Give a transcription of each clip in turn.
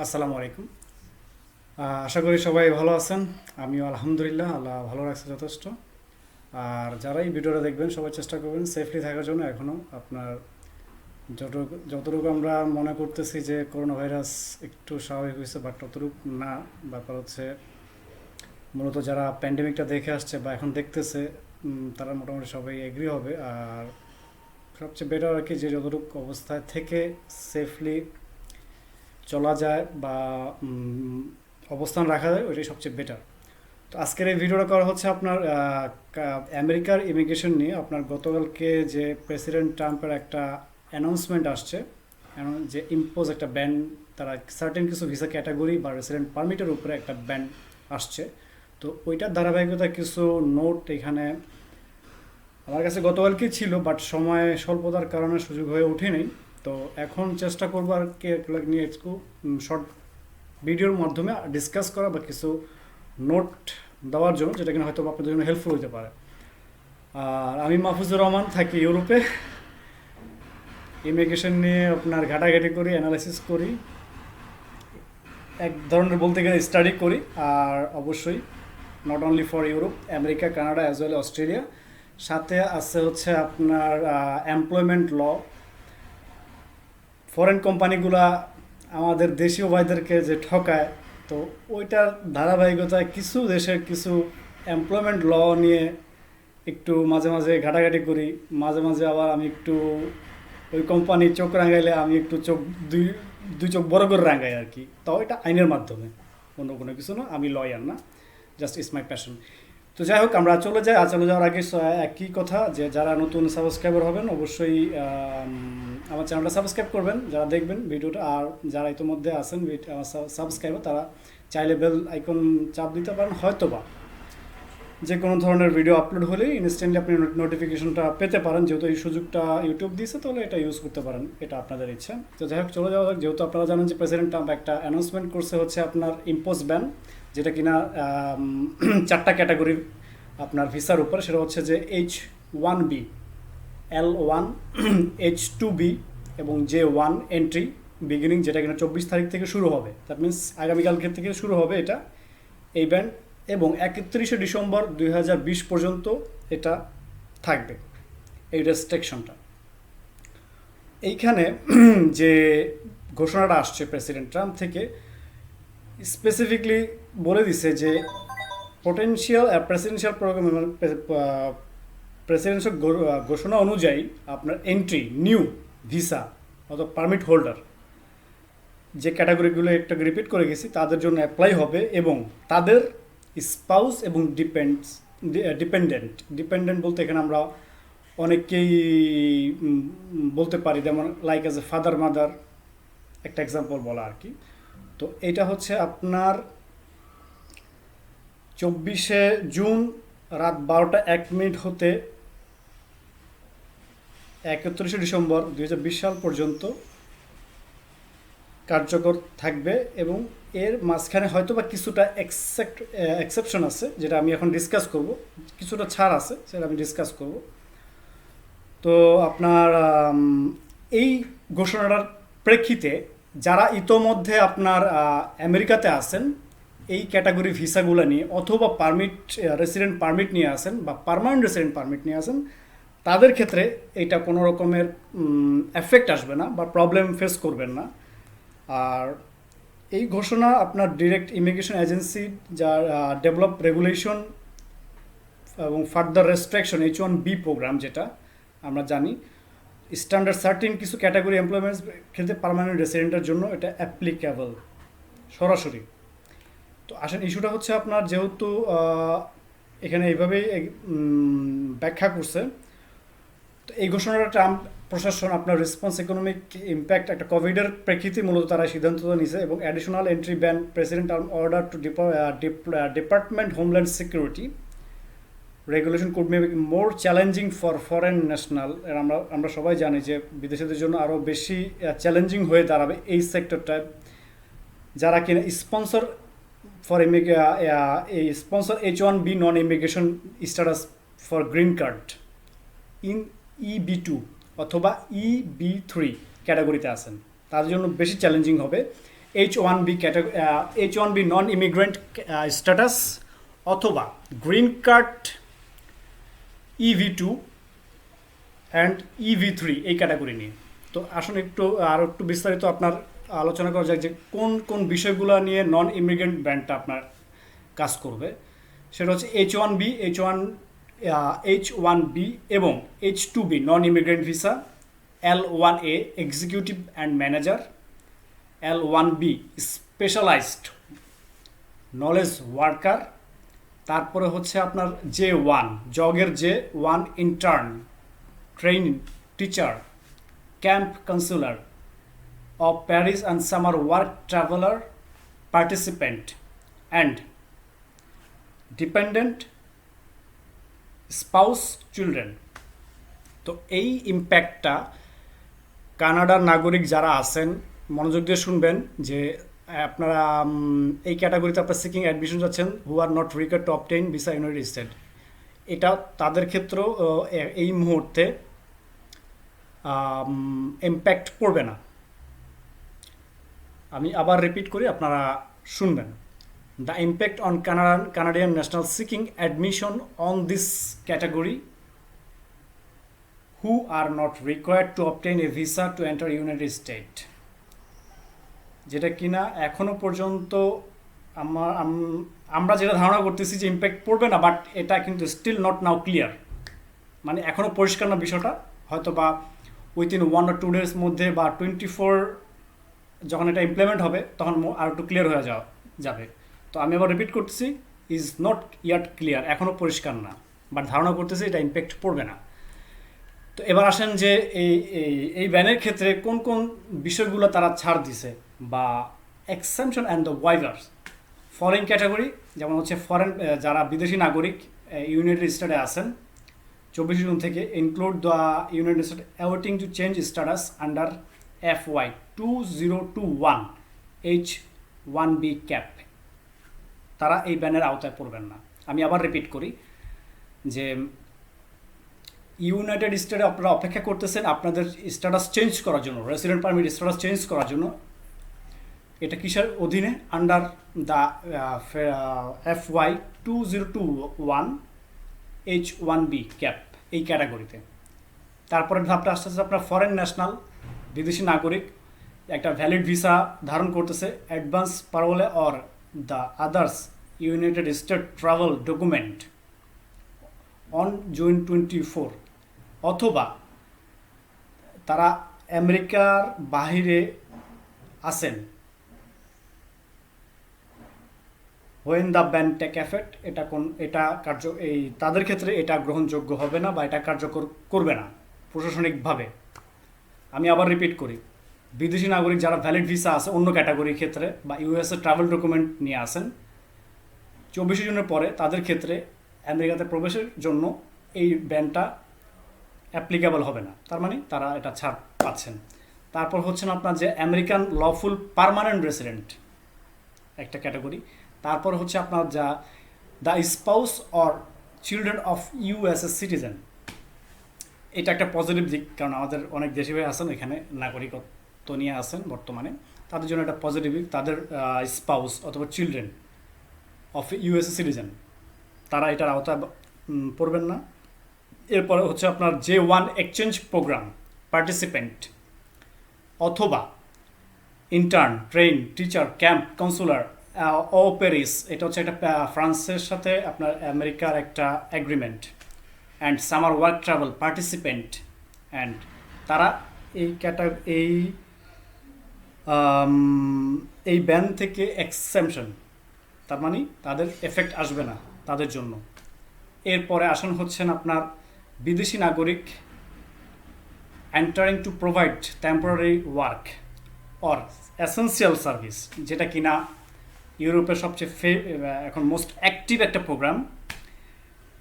আসসালামু আলাইকুম। আশা করি সবাই ভালো আছেন। আমিও আলহামদুলিল্লাহ, আল্লাহ ভালো রাখছে যথেষ্ট। আর যারা এই ভিডিওটা দেখবেন সবাই চেষ্টা করবেন সেফলি থাকার জন্য। এখনও আপনার যতটুকু আমরা মনে করতেছি যে করোনা ভাইরাস একটু স্বাভাবিক হয়েছে, বাট ততটুকু না। ব্যাপার হচ্ছে মূলত যারা প্যান্ডেমিকটা দেখে আসছে বা এখন দেখতেছে, তারা মোটামুটি সবাই এগ্রি হবে। আর সবচেয়ে বেটার আর কি যে যতটুকু অবস্থায় থেকে সেফলি চলা যায় বা অবস্থান রাখা যায়, ওইটাই সবচেয়ে বেটার। তো আজকের এই ভিডিওটা করা হচ্ছে আপনার আমেরিকার ইমিগ্রেশন নিয়ে। আপনার গতকালকে যে প্রেসিডেন্ট ট্রাম্পের একটা অ্যানাউন্সমেন্ট আসছে, যে ইম্পোজ একটা ব্যান, তারা সার্টেন কিছু ভিসা ক্যাটাগরি বা রেসিডেন্ট পারমিটের উপরে একটা ব্যান আসছে। তো ওইটার ধারাবাহিকতা কিছু নোট এখানে আমার কাছে গতকালকে ছিল, বাট সময় স্বল্পতার কারণে সুযোগ হয়ে ওঠেনি। তো এখন চেষ্টা করবো আর কি এগুলো নিয়ে একটু শর্ট ভিডিওর মাধ্যমে ডিসকাস করা বা কিছু নোট দেওয়ার জন্য, যেটা কিনা হয়তো আপনাদের জন্য হেল্পফুল হতে পারে। আর আমি মাহফুজুর রহমান, থাকি ইউরোপে। ইমিগ্রেশন নিয়ে আপনার ঘাটাঘাটি করি, অ্যানালাইসিস করি, এক ধরনের বলতে গেলে স্টাডি করি। আর অবশ্যই not only for Europe, America, Canada as well Australia. সাথে আছে হচ্ছে আপনার এমপ্লয়মেন্ট ল। ফরেন কোম্পানিগুলা আমাদের দেশীয় ভাইদেরকে যে ঠকায়, তো ওইটার ধারাবাহিকতায় কিছু দেশের কিছু এমপ্লয়মেন্ট ল নিয়ে একটু মাঝে মাঝে ঘাটাঘাটি করি। মাঝে মাঝে আবার আমি একটু ওই কোম্পানির চোখ রাঙাইলে আমি একটু চোখ দুই দুই চোখ বড় করে রাঙাই আর কি। তাও এটা আইনের মাধ্যমে, অন্য কোনো কিছু না। আমি লয়ার না, জাস্ট ইটস মাই প্যাশন। তো যাই হোক, আমরা চলে যাই। আর চলে যাওয়ার আগে একই কথা, যে যারা নতুন সাবস্ক্রাইবার হবেন অবশ্যই আমার চ্যানেলটা সাবস্ক্রাইব করবেন যারা দেখবেন ভিডিওটা। আর যারা ইতিমধ্যে আছেন আমার সাবস্ক্রাইবার, তারা চাইলে বেল আইকন চাপ দিতে পারেন। হয়তোবা যে কোনো ধরনের ভিডিও আপলোড হলেই ইনস্ট্যান্টলি আপনি নোটিফিকেশনটা পেতে পারেন। যেহেতু এই সুযোগটা ইউটিউব দিয়েছে, তাহলে এটা ইউজ করতে পারেন, এটা আপনাদের ইচ্ছা। তো যাই হোক, চলে যাওয়া যাক। যেহেতু আপনারা জানেন যে প্রেসিডেন্ট ট্রাম্প একটা অ্যানাউন্সমেন্ট করছে হচ্ছে আপনার ইম্পোজ ব্যান, যেটা কিনা চারটা ক্যাটাগরির আপনার ভিসার উপর। সেটা হচ্ছে যে H1B, L1, H2B এবং J1 এন্ট্রি বিগিনিং, যেটা কিনা 24 তারিখ থেকে শুরু হবে। দ্যাট মিনস আগামীকালকে থেকে শুরু হবে এটা, এই ব্যান। এবং 31শে ডিসেম্বর 2020 পর্যন্ত এটা থাকবে, এই রেস্ট্রিকশনটা। এইখানে যে ঘোষণাটা আসছে প্রেসিডেন্ট ট্রাম্প থেকে, স্পেসিফিকলি বলে দিছে যে পোটেনশিয়াল প্রেসিডেন্সিয়াল প্রোগ্রাম, প্রেসিডেন্সিয়াল ঘোষণা অনুযায়ী আপনার এন্ট্রি নিউ ভিসা অথবা পারমিট হোল্ডার, যে ক্যাটাগরিগুলো একটা রিপিট করে গেছি, তাদের জন্য অ্যাপ্লাই হবে। এবং তাদের স্পাউস এবং ডিপেন্ডেন্ট বলতে এখানে আমরা অনেককেই বলতে পারি, যেমন like as a father mother, একটা এক্সাম্পল বলা আর কি। তো এটা হচ্ছে আপনার 24শে জুন রাত 12টা 1 মিনিট হতে 31শে ডিসেম্বর 2020 সাল পর্যন্ত কার্যকর থাকবে। এবং এর মাঝখানে হয়তো বা কিছুটা এক্সেপশন আছে, যেটা আমি এখন ডিসকাস করব। কিছুটা ছাড় আছে, সেটা আমি ডিসকাস করব। তো আপনার এই ঘোষণাটার প্রেক্ষিতে যারা ইতোমধ্যে আপনার আমেরিকাতে আছেন, এই ক্যাটাগরি ভিসাগুলো নিয়ে, অথবা রেসিডেন্ট পারমিট নিয়ে আসেন বা পার্মানেন্ট রেসিডেন্ট পারমিট নিয়ে আসেন, তাদের ক্ষেত্রে এটা কোনো রকমের এফেক্ট আসবে না বা প্রবলেম ফেস করবেন না। আর এই ঘোষণা আপনার ডিরেক্ট ইমিগ্রেশন এজেন্সি যার ডেভেলপ রেগুলেশন এবং ফার্দার রেস্ট্রিকশন H1B প্রোগ্রাম, যেটা আমরা জানি স্ট্যান্ডার্ড সার্টিন কিছু ক্যাটাগরি এমপ্লয়মেন্টস ক্ষেত্রে পার্মানেন্ট রেসিডেন্টের জন্য এটা অ্যাপ্লিকেবল সরাসরি। তো আসেন, ইস্যুটা হচ্ছে আপনার যেহেতু এখানে এইভাবেই ব্যাখ্যা করছে। তো এই ঘোষণাটা ট্রাম্প প্রশাসন আপনার রেসপন্স ইকোনমিক ইম্প্যাক্ট, একটা কোভিডের প্রেক্ষিতে মূলত তারা সিদ্ধান্ত নিয়েছে। এবং additional entry ban president order to department homeland security regulation could may more challenging for foreign national. আমরা সবাই জানি যে বিদেশিদের জন্য আরও বেশি চ্যালেঞ্জিং হয়ে দাঁড়াবে এই সেক্টরটায়, যারা কিনা sponsor for sponsor H1B non immigration status for green card in EB2 অথবা EB3 ক্যাটাগরিতে আছেন, তাদের জন্য বেশি চ্যালেঞ্জিং হবে। H1B H1B non immigrant status অথবা green card EV2 and EV3 এই ক্যাটাগরি নিয়ে। তো আসুন আরও একটু বিস্তারিত আপনার আলোচনা করা যাক যে কোন কোন বিষয়গুলো নিয়ে নন ইমিগ্রেন্ট ব্যান্ডটা আপনার কাজ করবে। সেটা হচ্ছে H1B এবং H2B non immigrant visa, L1A executive and manager, L1B specialised knowledge worker, তারপরে হচ্ছে আপনার J1 জগের J1 intern, training teacher, camp counsellor of Paris and summer work traveler participant and dependent spouse children। তো এই ইম্প্যাক্টটা কানাডার নাগরিক যারা আছেন মনোযোগ দিয়ে শুনবেন যে আপনারা এই ক্যাটাগরিতে আপনার সিকিং অ্যাডমিশন যাচ্ছেন who are not required to obtain visa United State, এটা তাদের ক্ষেত্রেও এই মুহূর্তে ইম্প্যাক্ট পড়বে না। আমি আবার রিপিট করি, আপনারা শুনবেন। The impact on Canadian national seeking admission on this category who are not required to obtain a visa to enter United state, যেটা কিনা এখনো পর্যন্ত আমরা যেটা ধারণা করতেছি যে ইম্প্যাক্ট পড়বে না, বাট এটা কিন্তু স্টিল নট নাও ক্লিয়ার, মানে এখনও পরিষ্কার না বিষয়টা। হয়তো বা উইথিন 1 or 2 days মধ্যে বা 24 যখন এটা ইমপ্লিমেন্ট হবে তখন আর একটু ক্লিয়ার হয়ে যাবে। তো আমি আবার রিপিট করতেছি, ইজ নট ইয়াট ক্লিয়ার, এখনও পরিষ্কার না, বাট ধারণা করতেছি এটা ইম্প্যাক্ট পড়বে না। তো এবার আসেন যে এই ব্যানের ক্ষেত্রে কোন কোন বিষয়গুলো তারা ছাড় দিছে বা exemption and the waivers. Foreign category যেমন হচ্ছে ফরেন যারা বিদেশি নাগরিক ইউনাইটেড স্টেটে আছেন 24 জুন থেকে, include the United state awaiting to change status under FY 2021 H1B cap, তারা এই ব্যানের আওতায় পড়বেন না। আমি আবার রিপিট করি যে ইউনাইটেড স্টেটে আপনারা অপেক্ষা করতেছেন আপনাদের স্ট্যাটাস চেঞ্জ করার জন্য, রেসিডেন্ট পারমিট স্ট্যাটাস চেঞ্জ করার জন্য। এটা কিসের অধীনে? Under the FY 2021 H1B cap, এই ক্যাটাগরিতে। তারপরে ধাপটা আসতে আসতে আপনার ফরেন ন্যাশনাল বিদেশি নাগরিক একটা ভ্যালিড ভিসা ধারণ করতেছে, advance parole or the others United State travel document on June 24, অথবা তারা আমেরিকার বাহিরে আছেন when the ban take effect, তাদের ক্ষেত্রে এটা গ্রহণযোগ্য হবে না বা এটা কার্যকর করবে না প্রশাসনিকভাবে। আমি আবার রিপিট করি, বিদেশি নাগরিক যারা ভ্যালিড ভিসা আছে অন্য ক্যাটাগরির ক্ষেত্রে বা ইউএসএ ট্রাভেল ডকুমেন্ট নিয়ে আসেন 24 জুনের পরে, তাদের ক্ষেত্রে আমেরিকাতে প্রবেশের জন্য এই ব্যানটা অ্যাপ্লিকেবল হবে না, তার মানে তারা এটা ছাড় পাচ্ছেন। তারপর হচ্ছেন আপনার যে আমেরিকান লফুল পার্মানেন্ট রেসিডেন্ট একটা ক্যাটাগরি। তারপর হচ্ছে আপনার যা the spouse or children of USA citizen, এটা একটা পজিটিভ দিক, কারণ আমাদের অনেক দেশি ভাই আছেন এখানে নাগরিকত্ব নিয়ে আসেন বর্তমানে, তাদের জন্য একটা পজিটিভ দিক। তাদের স্পাউস অথবা চিলড্রেন অফ ইউএসএ সিটিজেন তারা এটার আওতায় পড়বেন না। এরপরে হচ্ছে আপনার J1 এক্সচেঞ্জ প্রোগ্রাম পার্টিসিপেন্ট অথবা intern, trainee teacher, camp counselor ও প্যারিস, এটা হচ্ছে একটা ফ্রান্সের সাথে আপনার আমেরিকার একটা agreement, and summer work travel participant, and তারা এই ব্যান থেকে এক্সেমশন, তার মানে তাদের এফেক্ট আসবে না তাদের জন্য। এরপরে আসেন হচ্ছেন আপনার বিদেশি নাগরিক entering to provide temporary work or essential service, যেটা কিনা ইউরোপের সবচেয়ে এখন মোস্ট অ্যাক্টিভ একটা প্রোগ্রাম।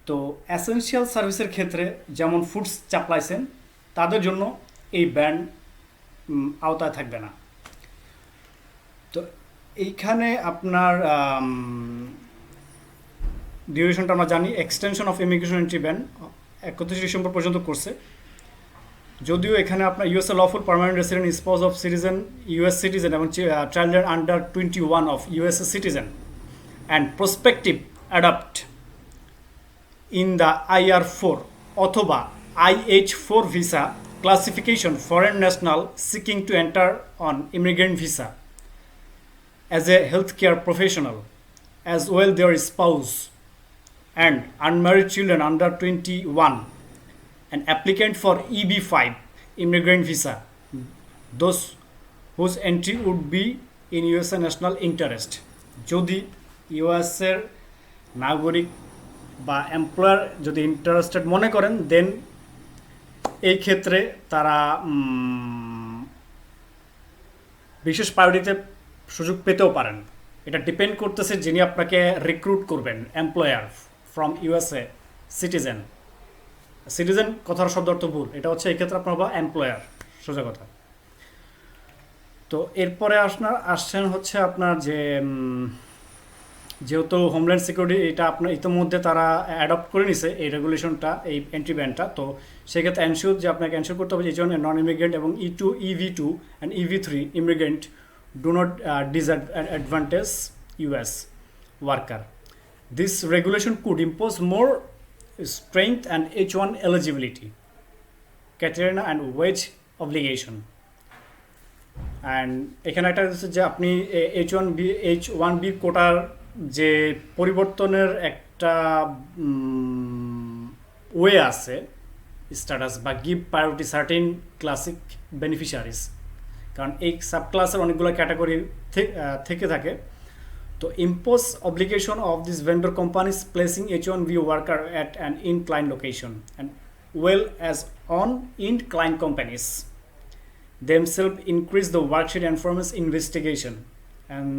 তো এসেন্সিয়াল সার্ভিসের ক্ষেত্রে যেমন ফুডস সাপ্লাইছেন, তাদের জন্য এই ব্যান আওতায় থাকবে না। তো এইখানে আপনার ডিউরেশনটা আমরা জানি, extension of immigration entry ban 31 December পর্যন্ত করছে। যদিও এখানে আপনার USA lawful permanent resident spouse of citizen US citizen এবং child under 21 of USA citizen and prospective adopt in the IR4 অথবা IH4 visa classification foreign national seeking to enter on immigrant visa as a healthcare professional, as well their spouse and unmarried children under 21, an applicant for EB5 immigrant visa, those whose entry would be in USA national interest. যদি US এর নাগরিক বা employer যদি interested মনে করেন দেন এই ক্ষেত্রে তারা বিশেষ প্রায়োরিটিতে সুযোগ পেতেও পারেন। এটা ডিপেন্ড করতেছে যিনি আপনাকে রিক্রুট করবেন, employer from USA citizen. Citizen কথার শব্দ অর্থ ভুল, এটা হচ্ছে এই ক্ষেত্রে আপনার এমপ্লয়ার, সোজা কথা। তো এরপরে আসছেন হচ্ছে আপনার যেহেতু হোমল্যান্ড সিকিউরিটি এটা আপনার ইতিমধ্যে তারা অ্যাডপ্ট করে নিছে এই রেগুলেশনটা, এই এন্ট্রি ব্যানটা। তো সেক্ষেত্রে এনশিওর যে আপনাকে এনশিওর করতে হবে যে নন ইমিগ্রেন্ট এবং EV2 and EV3 immigrant do not disadvantage US worker. This regulation could impose more strength and H1 eligibility criteria and wage obligation. And এখানে একটা হচ্ছে যে আপনি H1B কোটার যে পরিবর্তনের একটা ওয়ে আছে স্ট্যাটাস বা give priority certain classic beneficiaries, কারণ এই সাবক্লাসের অনেকগুলো ক্যাটাগরি থেকে থাকে। তো impose obligation of this vendor companies placing H1B worker at an inclined location and well as on inclined companies themselves increase the worksheet and performance investigation and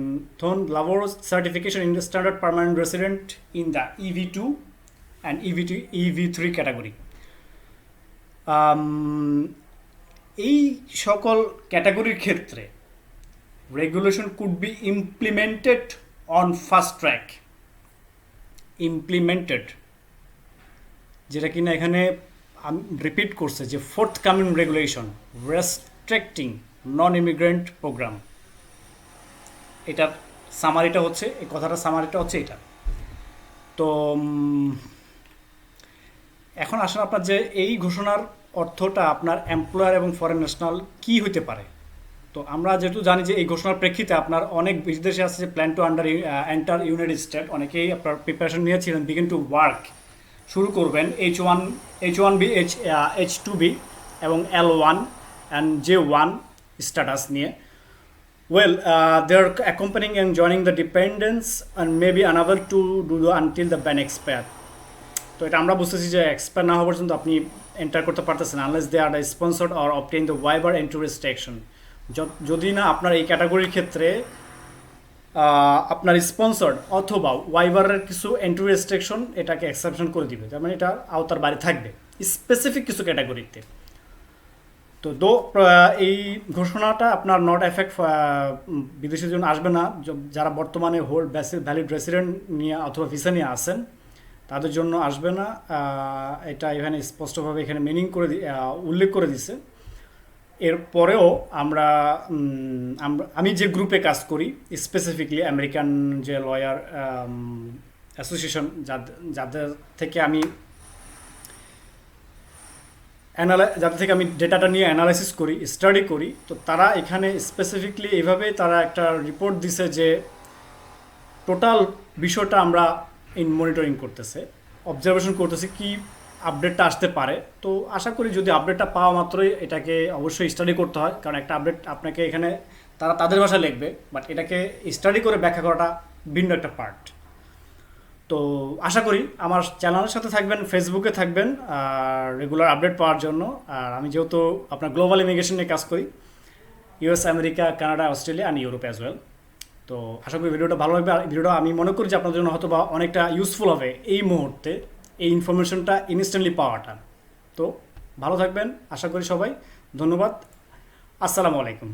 thon labors certification in the standard permanent resident in the EV2 and EV3 category. এই সকল ক্যাটাগরির ক্ষেত্রে regulation could be implemented on fast track. Implemented যেটা কিনা এখানে repeat করছে যে forthcoming regulation restricting non immigrant programme, এটার সামারিটা হচ্ছে এই কথাটা সামারিটা হচ্ছে এটা। তো এখন আসলে আপনার যে এই ঘোষণার অর্থটা আপনার এমপ্লয়ার এবং ফরেন ন্যাশনাল কি হতে পারে। তো আমরা যেহেতু জানি যে এই ঘোষণার প্রেক্ষিতে আপনার অনেক বিদেশে আছে যে plan to enter United state, অনেকেই আপনার প্রিপারেশন নিয়েছিলেন বিগিন টু ওয়ার্ক, শুরু করবেন H1B H2B এবং L1 and J1 স্ট্যাটাস নিয়ে। Well, they are accompanying and joining the dependents and maybe another to do until the ban expire. তো এটা আমরা বুঝতেছি যে এক্সপায়ার না হওয়া পর্যন্ত আপনি এন্টার করতে পারতেছেন unless they are sponsored or obtain the waiver entry restriction. যদি না আপনার এই ক্যাটাগরির ক্ষেত্রে আপনার স্পন্সর্ড অথবা ওয়াইভারের কিছু এন্ট্রি রেস্ট্রিকশন এটাকে এক্সেপশন করে দিবে, তার মানে এটা আওতার বাইরে থাকবে স্পেসিফিক কিছু ক্যাটাগরিতে। তো এই ঘোষণাটা আপনার নট এফেক্ট বিদেশের জন্য আসবে না, যারা বর্তমানে হোল্ড ভ্যালিড রেসিডেন্ট নিয়ে অথবা ভিসা নিয়ে আসেন তাদের জন্য আসবে না। এটা এখানে স্পষ্টভাবে এখানে মিনিং করে উল্লেখ করে দিছে। এরপরেও আমি যে গ্রুপে কাজ করি স্পেসিফিকলি আমেরিকান যে লয়ার অ্যাসোসিয়েশন যাদের থেকে আমি ডেটাটা নিয়ে অ্যানালাইসিস করি, স্টাডি করি, তো তারা এখানে স্পেসিফিকলি এইভাবে তারা একটা রিপোর্ট দিছে যে টোটাল বিষয়টা আমরা মনিটরিং করতেছে, অবজারভেশন করতেছে কি আপডেটটা আসতে পারে। তো আশা করি যদি আপডেটটা পাওয়া মাত্রই এটাকে অবশ্যই স্টাডি করতে হয়, কারণ একটা আপডেট আপনাকে এখানে তারা তাদের ভাষায় লিখবে, বাট এটাকে স্টাডি করে ব্যাখ্যা করাটা ভিন্ন একটা পার্ট। তো আশা করি আমার চ্যানেলের সাথে থাকবেন, ফেসবুকে থাকবেন রেগুলার আপডেট পাওয়ার জন্য। আর আমি যেহেতু আপনার গ্লোবাল ইমিগ্রেশন নিয়ে কাজ করি, US, America, Canada, Australia and Europe as well. তো আশা করি ভিডিওটা ভালো লাগবে। আর ভিডিওটা আমি মনে করি যে আপনাদের জন্য হয়তো বা অনেকটা ইউজফুল হবে এই মুহূর্তে এই ইনফরমেশনটা ইনস্ট্যান্টলি পাওয়াটা। তো ভালো থাকবেন আশা করি সবাই। ধন্যবাদ। আসসালামু আলাইকুম।